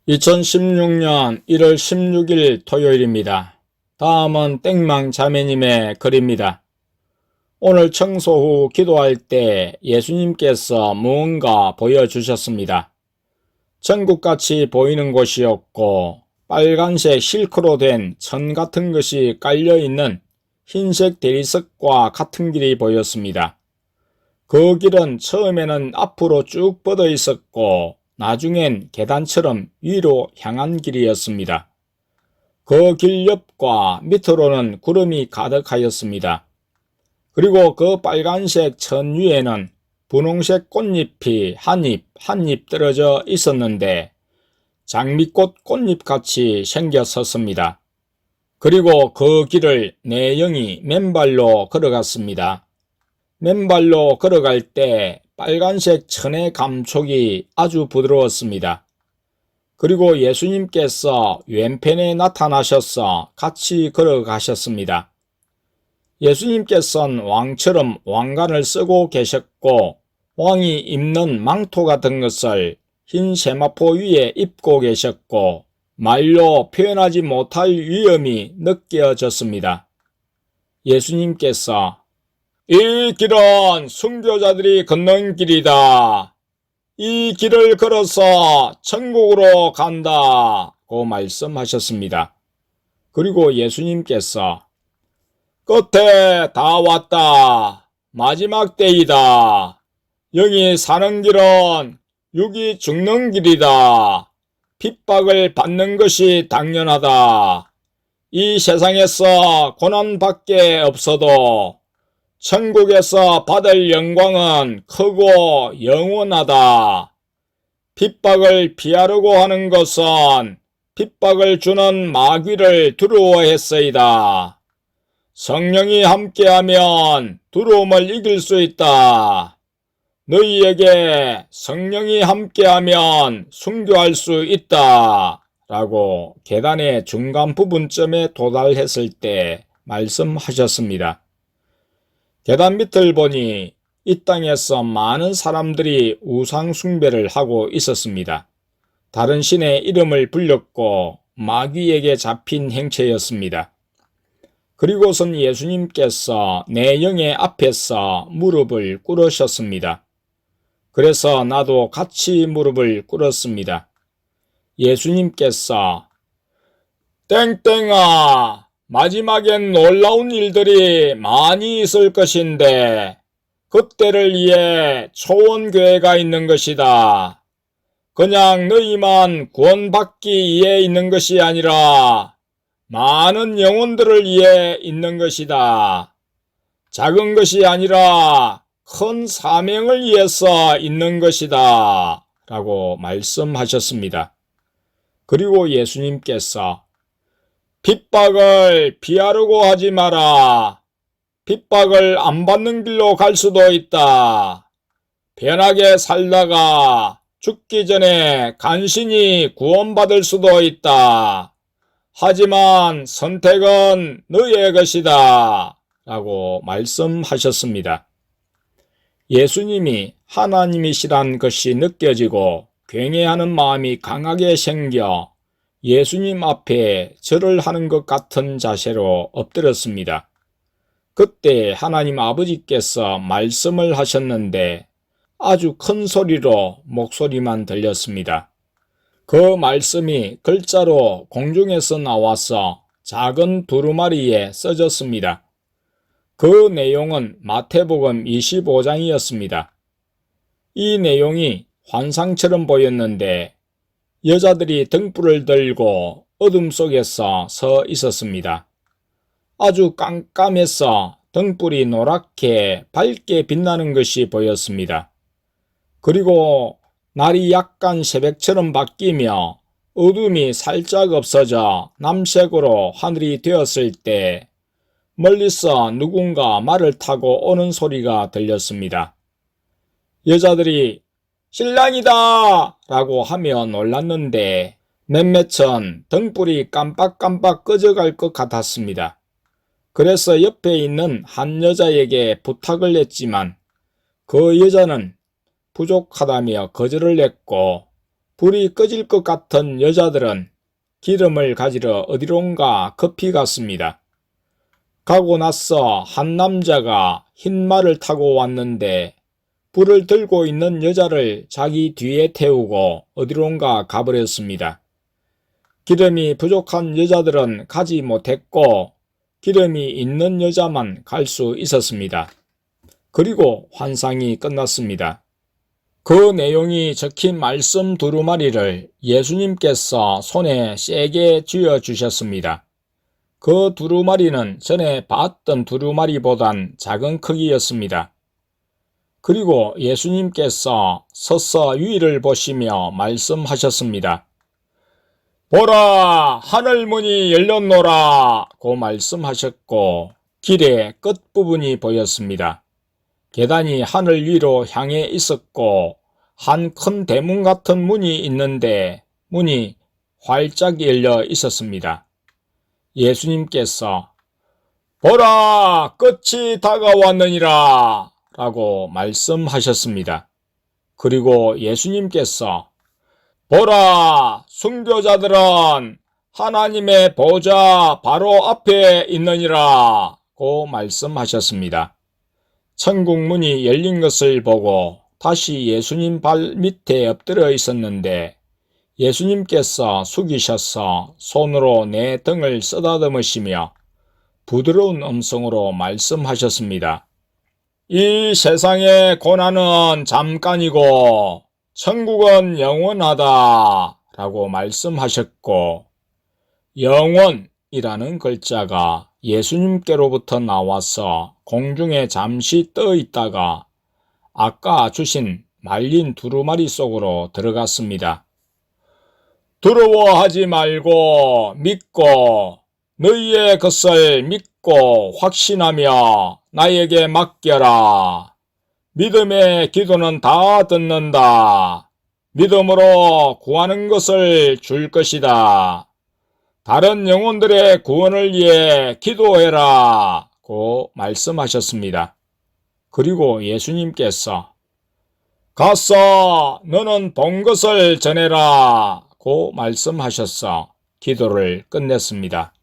2016년 1월 16일 토요일입니다. 다음은 땡망 자매님의 글입니다. 오늘 청소 후 기도할 때 예수님께서 무언가 보여주셨습니다. 천국같이 보이는 곳이었고 빨간색 실크로 된 천 같은 것이 깔려있는 흰색 대리석과 같은 길이 보였습니다. 그 길은 처음에는 앞으로 쭉 뻗어 있었고 나중엔 계단처럼 위로 향한 길이었습니다. 그 길 옆과 밑으로는 구름이 가득하였습니다. 그리고 그 빨간색 천 위에는 분홍색 꽃잎이 한 잎 떨어져 있었는데 장미꽃 꽃잎같이 생겼었습니다. 그리고 그 길을 내 영이 맨발로 걸어갔습니다. 맨발로 걸어갈 때 빨간색 천의 감촉이 아주 부드러웠습니다. 그리고 예수님께서 왼편에 나타나셔서 같이 걸어가셨습니다. 예수님께서는 왕처럼 왕관을 쓰고 계셨고 왕이 입는 망토 같은 것을 흰 세마포 위에 입고 계셨고 말로 표현하지 못할 위엄이 느껴졌습니다. 예수님께서 이 길은 순교자들이 걷는 길이다. 이 길을 걸어서 천국으로 간다고 말씀하셨습니다. 그리고 예수님께서 끝에 다 왔다. 마지막 때이다. 영이 사는 길은 육이 죽는 길이다. 핍박을 받는 것이 당연하다. 이 세상에서 고난밖에 없어도 천국에서 받을 영광은 크고 영원하다. 핍박을 피하려고 하는 것은 핍박을 주는 마귀를 두려워했어이다. 성령이 함께하면 두려움을 이길 수 있다. 너희에게 성령이 함께하면 순교할 수 있다. 라고 계단의 중간 부분쯤에 도달했을 때 말씀하셨습니다. 계단 밑을 보니 이 땅에서 많은 사람들이 우상 숭배를 하고 있었습니다. 다른 신의 이름을 불렸고 마귀에게 잡힌 행체였습니다. 그리고선 예수님께서 내 영의 앞에서 무릎을 꿇으셨습니다. 그래서 나도 같이 무릎을 꿇었습니다. 예수님께서 땡땡아, 마지막엔 놀라운 일들이 많이 있을 것인데 그때를 위해 초원교회가 있는 것이다. 그냥 너희만 구원받기 위해 있는 것이 아니라 많은 영혼들을 위해 있는 것이다. 작은 것이 아니라 큰 사명을 위해서 있는 것이다. 라고 말씀하셨습니다. 그리고 예수님께서 핍박을 피하려고 하지 마라. 핍박을 안 받는 길로 갈 수도 있다. 편하게 살다가 죽기 전에 간신히 구원받을 수도 있다. 하지만 선택은 너의 것이다. 라고 말씀하셨습니다. 예수님이 하나님이시란 것이 느껴지고 굉해하는 마음이 강하게 생겨 예수님 앞에 절을 하는 것 같은 자세로 엎드렸습니다. 그때 하나님 아버지께서 말씀을 하셨는데 아주 큰 소리로 목소리만 들렸습니다. 그 말씀이 글자로 공중에서 나와서 작은 두루마리에 써졌습니다. 그 내용은 마태복음 25장이었습니다. 이 내용이 환상처럼 보였는데 여자들이 등불을 들고 어둠 속에서 서 있었습니다. 아주 깜깜해서 등불이 노랗게 밝게 빛나는 것이 보였습니다. 그리고 날이 약간 새벽처럼 바뀌며 어둠이 살짝 없어져 남색으로 하늘이 되었을 때 멀리서 누군가 말을 타고 오는 소리가 들렸습니다. 여자들이 신랑이다! 라고 하며 놀랐는데 몇몇은 등불이 깜빡깜빡 꺼져갈 것 같았습니다. 그래서 옆에 있는 한 여자에게 부탁을 했지만 그 여자는 부족하다며 거절을 했고 불이 꺼질 것 같은 여자들은 기름을 가지러 어디론가 급히 갔습니다. 가고 나서 한 남자가 흰 말을 타고 왔는데 불을 들고 있는 여자를 자기 뒤에 태우고 어디론가 가버렸습니다. 기름이 부족한 여자들은 가지 못했고 기름이 있는 여자만 갈 수 있었습니다. 그리고 환상이 끝났습니다. 그 내용이 적힌 말씀 두루마리를 예수님께서 손에 세게 쥐어주셨습니다. 그 두루마리는 전에 봤던 두루마리보단 작은 크기였습니다. 그리고 예수님께서 서서 위를 보시며 말씀하셨습니다. 보라, 하늘문이 열렸노라 고 말씀하셨고 길의 끝부분이 보였습니다. 계단이 하늘 위로 향해 있었고 한 큰 대문 같은 문이 있는데 문이 활짝 열려 있었습니다. 예수님께서 보라, 끝이 다가왔느니라 라고 말씀하셨습니다. 그리고 예수님께서 보라, 순교자들은 하나님의 보좌 바로 앞에 있느니라 고 말씀하셨습니다. 천국 문이 열린 것을 보고 다시 예수님 발 밑에 엎드려 있었는데 예수님께서 숙이셔서 손으로 내 등을 쓰다듬으시며 부드러운 음성으로 말씀하셨습니다. 이 세상의 고난은 잠깐이고 천국은 영원하다 라고 말씀하셨고 영원이라는 글자가 예수님께로부터 나와서 공중에 잠시 떠 있다가 아까 주신 말린 두루마리 속으로 들어갔습니다. 두려워하지 말고 믿고 너희의 것을 믿고 확신하며 나에게 맡겨라. 믿음의 기도는 다 듣는다. 믿음으로 구하는 것을 줄 것이다. 다른 영혼들의 구원을 위해 기도해라 고 말씀하셨습니다. 그리고 예수님께서 가서 너는 본 것을 전해라 고 말씀하셔서 기도를 끝냈습니다.